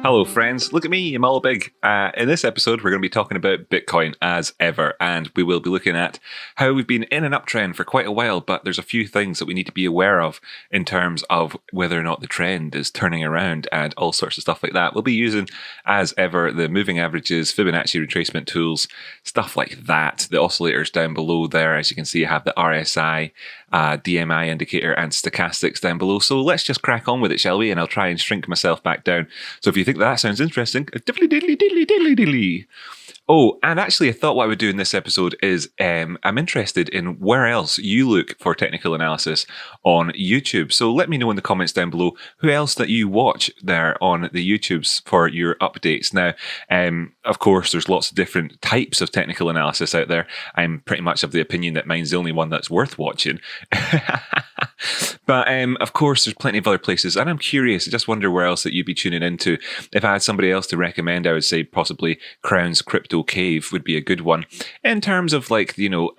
Hello friends, look at me, I'm all big. In this episode we're going to be talking about Bitcoin as ever, and we will be looking at how we've been in an uptrend for quite a while, but there's a few things that we need to be aware of in terms of whether or not the trend is turning around and all sorts of stuff like that. We'll be using, as ever, the moving averages, Fibonacci retracement tools, stuff like that. The oscillators down below there, as you can see, I have the RSI, DMI indicator and stochastics down below. So let's just crack on with it, shall we? And I'll try and shrink myself back down. So if you think that sounds interesting, diddly diddly diddly diddly diddly. Oh, and actually I thought what I would do in this episode is I'm interested in where else you look for technical analysis on YouTube. So let me know in the comments down below who else that you watch there on the YouTubes for your updates. Now, of course, there's lots of different types of technical analysis out there. I'm pretty much of the opinion that mine's the only one that's worth watching. But of course, there's plenty of other places, and I'm curious. I just wonder where else that you'd be tuning into. If I had somebody else to recommend, I would say possibly Crown's Crypto Cave would be a good one. In terms of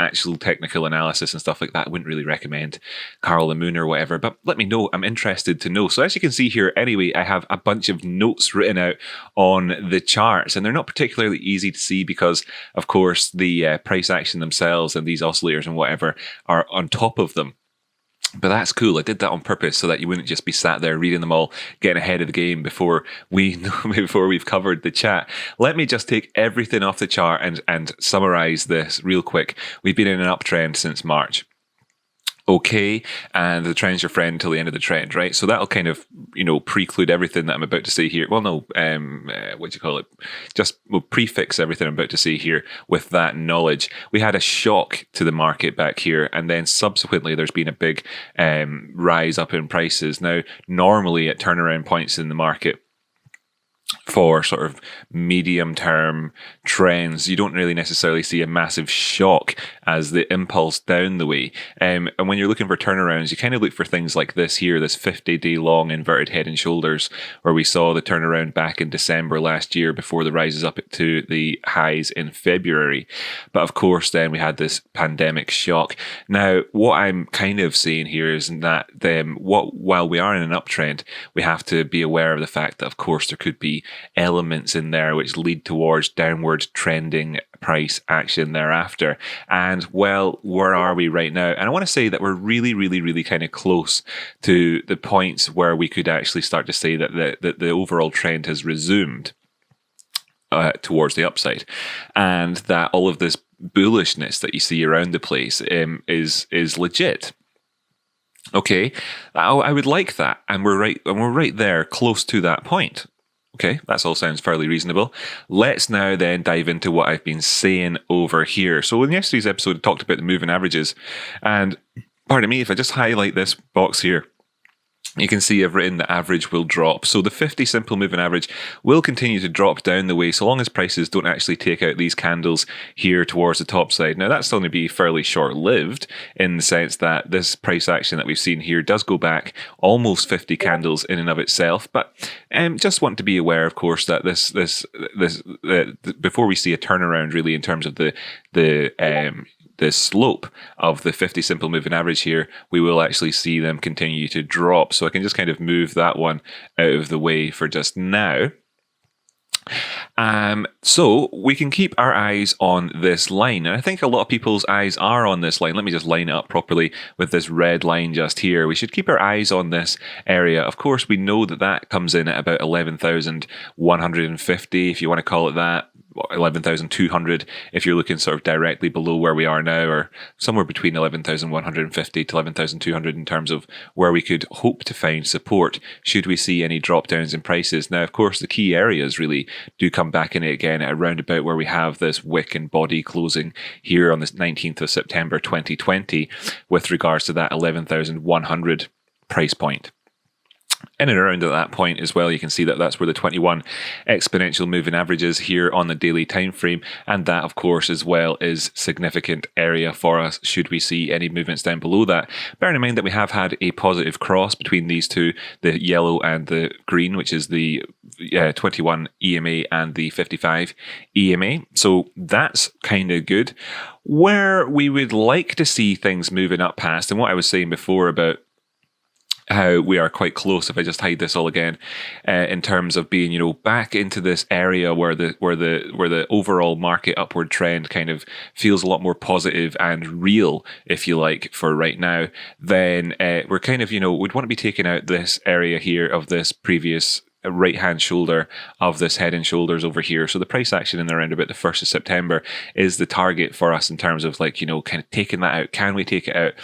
actual technical analysis and stuff like that, I wouldn't really recommend Carl the Moon or whatever, but let me know. I'm interested to know. So as you can see here, anyway, I have a bunch of notes written out on the charts, and they're not particularly easy to see because, of course, the price action themselves and these oscillators and whatever are on top of them. But that's cool. I did that on purpose so that you wouldn't just be sat there reading them all, getting ahead of the game before we've covered the chat. Let me just take everything off the chart and summarize this real quick. We've been in an uptrend since March. Okay, and the trend's your friend until the end of the trend, right? So that'll kind of, preclude everything that I'm about to say here. Well, no, we'll prefix everything I'm about to say here with that knowledge. We had a shock to the market back here, and then subsequently there's been a big rise up in prices. Now, normally at turnaround points in the market, for sort of medium-term trends, you don't really necessarily see a massive shock as the impulse down the way. And when you're looking for turnarounds, you kind of look for things like this here, this 50-day long inverted head and shoulders, where we saw the turnaround back in December last year before the rises up to the highs in February. But of course, then we had this pandemic shock. Now, what I'm kind of saying here is that while we are in an uptrend, we have to be aware of the fact that, of course, there could be elements in there which lead towards downward trending price action thereafter. And well, where are we right now? And I want to say that we're really, really, really kind of close to the points where we could actually start to say that the overall trend has resumed towards the upside, and that all of this bullishness that you see around the place is legit. Okay, I would like that, and we're right there, close to that point. Okay, that all sounds fairly reasonable. Let's now then dive into what I've been saying over here. So in yesterday's episode, I talked about the moving averages, and pardon me if I just highlight this box here. You can see I've written the average will drop. So the 50 simple moving average will continue to drop down the way so long as prices don't actually take out these candles here towards the top side. Now that's going to be fairly short-lived in the sense that this price action that we've seen here does go back almost 50 candles in and of itself. But just want to be aware, of course, that this before we see a turnaround really in terms of the slope of the 50 simple moving average here, we will actually see them continue to drop. So I can just kind of move that one out of the way for just now. So we can keep our eyes on this line, and I think a lot of people's eyes are on this line. Let me just line it up properly with this red line just here. We should keep our eyes on this area. Of course, we know that comes in at about 11,150, if you want to call it that. 11,200 if you're looking sort of directly below where we are now, or somewhere between 11,150 to 11,200 in terms of where we could hope to find support should we see any drop downs in prices. Now, of course, the key areas really do come back in it again at around about where we have this wick and body closing here on the 19th of September 2020 with regards to that 11,100 price point. In and around at that point as well, you can see that that's where the 21 exponential moving average is here on the daily time frame, and that, of course, as well is significant area for us should we see any movements down below that. Bearing in mind that we have had a positive cross between these two, the yellow and the green, which is the 21 EMA and the 55 EMA, so that's kind of good. Where we would like to see things moving up past, and what I was saying before about how we are quite close. If I just hide this all again, in terms of being, back into this area where the overall market upward trend kind of feels a lot more positive and real, if you like, for right now, then we're kind of, we'd want to be taking out this area here of this previous right hand shoulder of this head and shoulders over here. So the price action in around about the 1st of September is the target for us in terms of like, kind of taking that out. Can we take it out?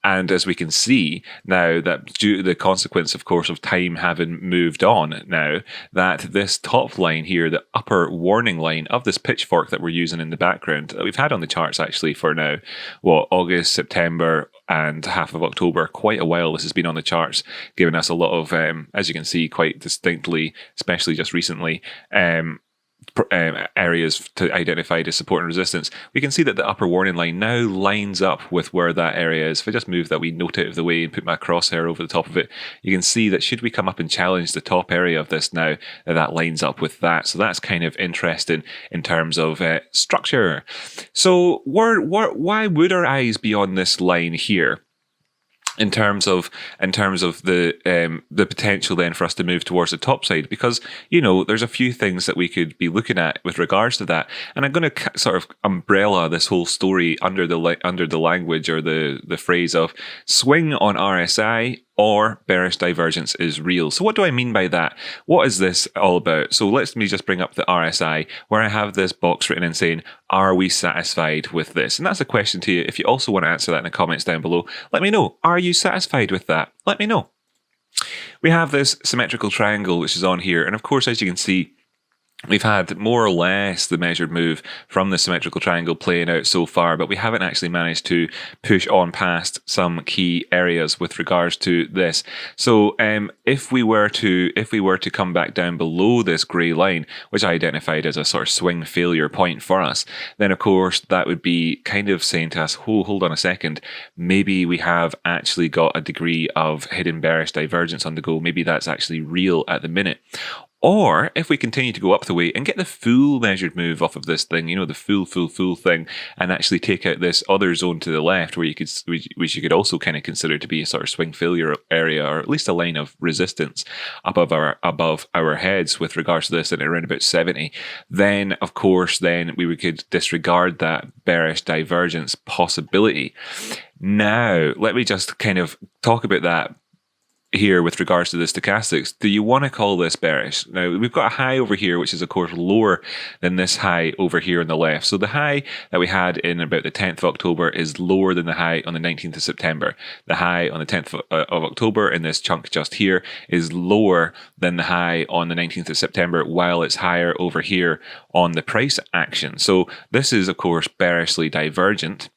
And as we can see now, that due to the consequence, of course, of time having moved on now, that this top line here, the upper warning line of this pitchfork that we're using in the background, that we've had on the charts actually for now, August, September, and half of October, quite a while this has been on the charts, giving us a lot of, as you can see, quite distinctly, especially just recently, areas to identify as support and resistance. We can see that the upper warning line now lines up with where that area is. If I just move that wee note out of the way and put my crosshair over the top of it, you can see that should we come up and challenge the top area of this now, that lines up with that. So that's kind of interesting in terms of structure. So why would our eyes be on this line here? In terms of the potential then for us to move towards the top side, because there's a few things that we could be looking at with regards to that, and I'm going to sort of umbrella this whole story under the language or the phrase of swing on RSI or bearish divergence is real. So what do I mean by that? What is this all about? So let me just bring up the RSI, where I have this box written in saying, are we satisfied with this? And that's a question to you. If you also want to answer that in the comments down below, let me know. Are you satisfied with that? Let me know. We have this symmetrical triangle, which is on here. And of course, as you can see, we've had more or less the measured move from the symmetrical triangle playing out so far, but we haven't actually managed to push on past some key areas with regards to this. So if we were to come back down below this grey line, which I identified as a sort of swing failure point for us, then of course that would be kind of saying to us, oh, hold on a second, maybe we have actually got a degree of hidden bearish divergence on the go. Maybe that's actually real at the minute. Or if we continue to go up the way and get the full measured move off of this thing, the full thing, and actually take out this other zone to the left where which you could also kind of consider to be a sort of swing failure area, or at least a line of resistance above our heads with regards to this at around about 70, then of course we could disregard that bearish divergence possibility. Now, let me just kind of talk about that here with regards to the stochastics. Do you want to call this bearish? Now, we've got a high over here, which is of course lower than this high over here on the left. So the high that we had in about the 10th of October is lower than the high on the 19th of September. The high on the 10th of October in this chunk just here is lower than the high on the 19th of September, while it's higher over here on the price action. So this is of course bearishly divergent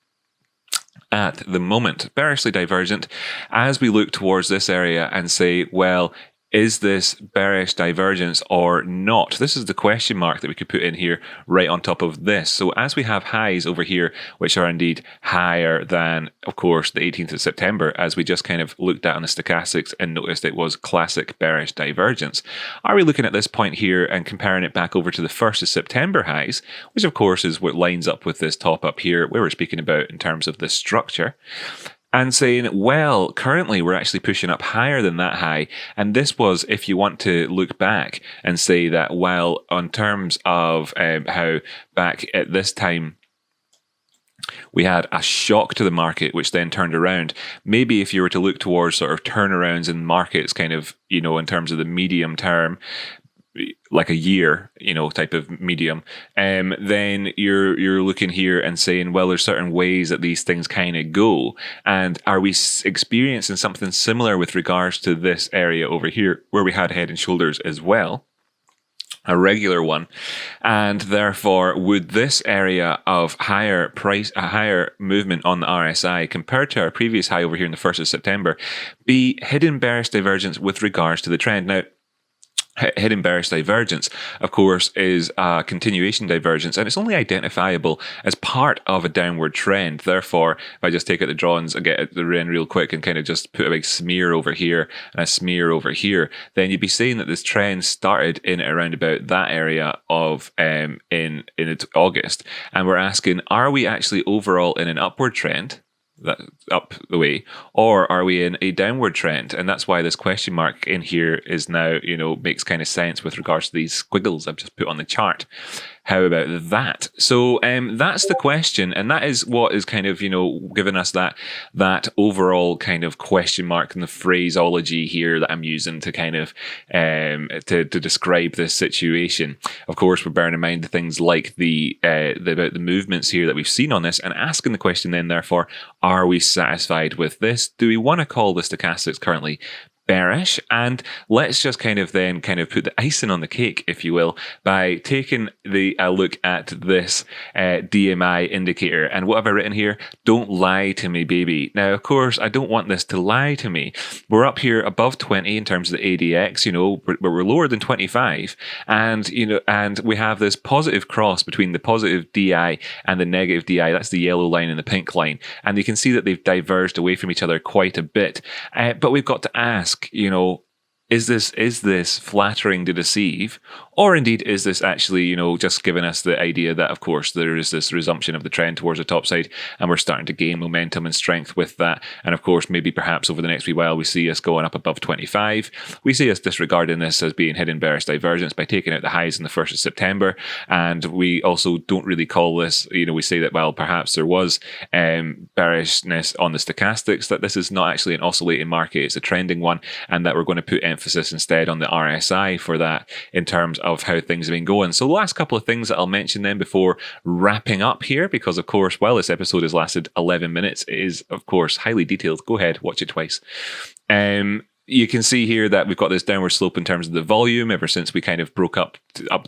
at the moment, bearishly divergent, as we look towards this area and say, well, is this bearish divergence or not? This is the question mark that we could put in here right on top of this. So as we have highs over here, which are indeed higher than, of course, the 18th of September, as we just kind of looked at on the stochastics and noticed it was classic bearish divergence, are we looking at this point here and comparing it back over to the 1st of September highs, which of course is what lines up with this top up here where we're speaking about in terms of the structure, and saying, well, currently we're actually pushing up higher than that high. And this was, if you want to look back and say that, well, on terms of how back at this time we had a shock to the market, which then turned around. Maybe if you were to look towards sort of turnarounds in markets, kind of, in terms of the medium term, like a year, type of medium, then you're looking here and saying, well, there's certain ways that these things kind of go. And are we experiencing something similar with regards to this area over here where we had head and shoulders as well? A regular one, and therefore would this area of higher movement on the RSI compared to our previous high over here in the 1st of September be hidden bearish divergence with regards to the trend? Now, hidden bearish divergence, of course, is a continuation divergence, and it's only identifiable as part of a downward trend. Therefore, if I just take out the drawings and get the in real quick and kind of just put a big smear over here and a smear over here, then you'd be saying that this trend started in around about that area of in August, and we're asking, are we actually overall in an upward trend? up the way, or are we in a downward trend? And that's why this question mark in here is now, makes kind of sense with regards to these squiggles I've just put on the chart. How about that? So that's the question, and that is what is kind of giving us that overall kind of question mark and the phraseology here that I'm using to kind of to describe this situation. Of course, we're bearing in mind the things like the movements here that we've seen on this, and asking the question then, therefore, are we satisfied with this? Do we want to call the stochastics currently bearish? And let's just kind of put the icing on the cake, if you will, by taking a look at this DMI indicator. And what have I written here? Don't lie to me, baby. Now, of course, I don't want this to lie to me. We're up here above 20 in terms of the ADX, but we're lower than 25. And, and we have this positive cross between the positive DI and the negative DI. That's the yellow line and the pink line. And you can see that they've diverged away from each other quite a bit. But we've got to ask, is this flattering to deceive, or indeed is this actually, just giving us the idea that, of course, there is this resumption of the trend towards the top side, and we're starting to gain momentum and strength with that. And of course, maybe perhaps over the next wee while, we see us going up above 25. We see us disregarding this as being hidden bearish divergence by taking out the highs on the 1st of September. And we also don't really call this, we say that, well, perhaps there was bearishness on the stochastics, that this is not actually an oscillating market, it's a trending one, and that we're going to put emphasis instead on the RSI for that in terms of how things have been going. So the last couple of things that I'll mention then before wrapping up here, because of course, while this episode has lasted 11 minutes, it is of course highly detailed. Go ahead, watch it twice. You can see here that we've got this downward slope in terms of the volume ever since we kind of broke up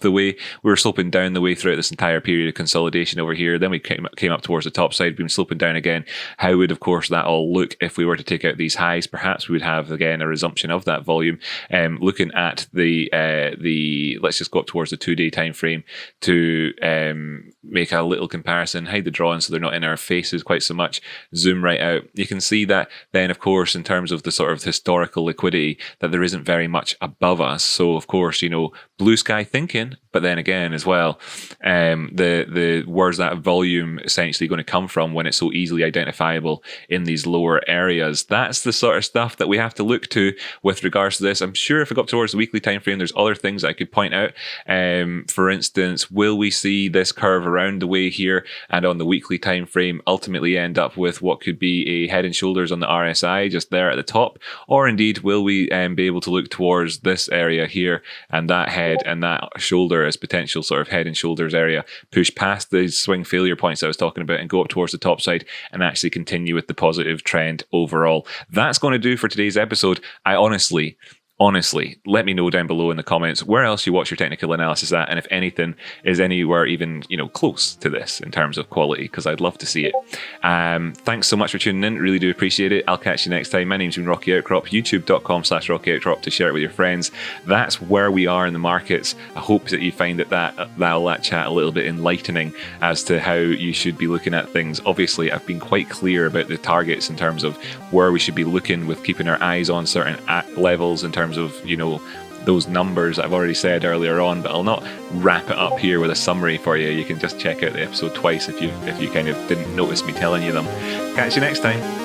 the way. We were sloping down the way throughout this entire period of consolidation over here. Then we came up towards the top side, been sloping down again. How would, of course, that all look if we were to take out these highs? Perhaps we would have, again, a resumption of that volume. Looking at the let's just go up towards the 2-day time frame to make a little comparison, hide the drawing so they're not in our faces quite so much, zoom right out. You can see that then, of course, in terms of the sort of historical liquidity, that there isn't very much above us. So, of course, blue sky thinking, but then again as well, where's that volume essentially going to come from when it's so easily identifiable in these lower areas? That's the sort of stuff that we have to look to with regards to this. I'm sure if I go up towards the weekly time frame, there's other things that I could point out. For instance, will we see this curve around the way here and on the weekly time frame ultimately end up with what could be a head and shoulders on the RSI just there at the top? Or indeed, will we be able to look towards this area here and that head and that shoulder as potential sort of head and shoulders area, push past the swing failure points I was talking about and go up towards the top side and actually continue with the positive trend overall? That's going to do for today's episode. I honestly, let me know down below in the comments where else you watch your technical analysis at, and if anything is anywhere even close to this in terms of quality, because I'd love to see it. Thanks so much for tuning in, really do appreciate it. I'll catch you next time. My name's been Rocky Outcrop, youtube.com/Rocky Outcrop to share it with your friends. That's where we are in the markets. I hope that you find that chat a little bit enlightening as to how you should be looking at things. Obviously, I've been quite clear about the targets in terms of where we should be looking with keeping our eyes on certain levels in terms of those numbers I've already said earlier on, but I'll not wrap it up here with a summary for you. You can just check out the episode twice if you kind of didn't notice me telling you them. Catch you next time.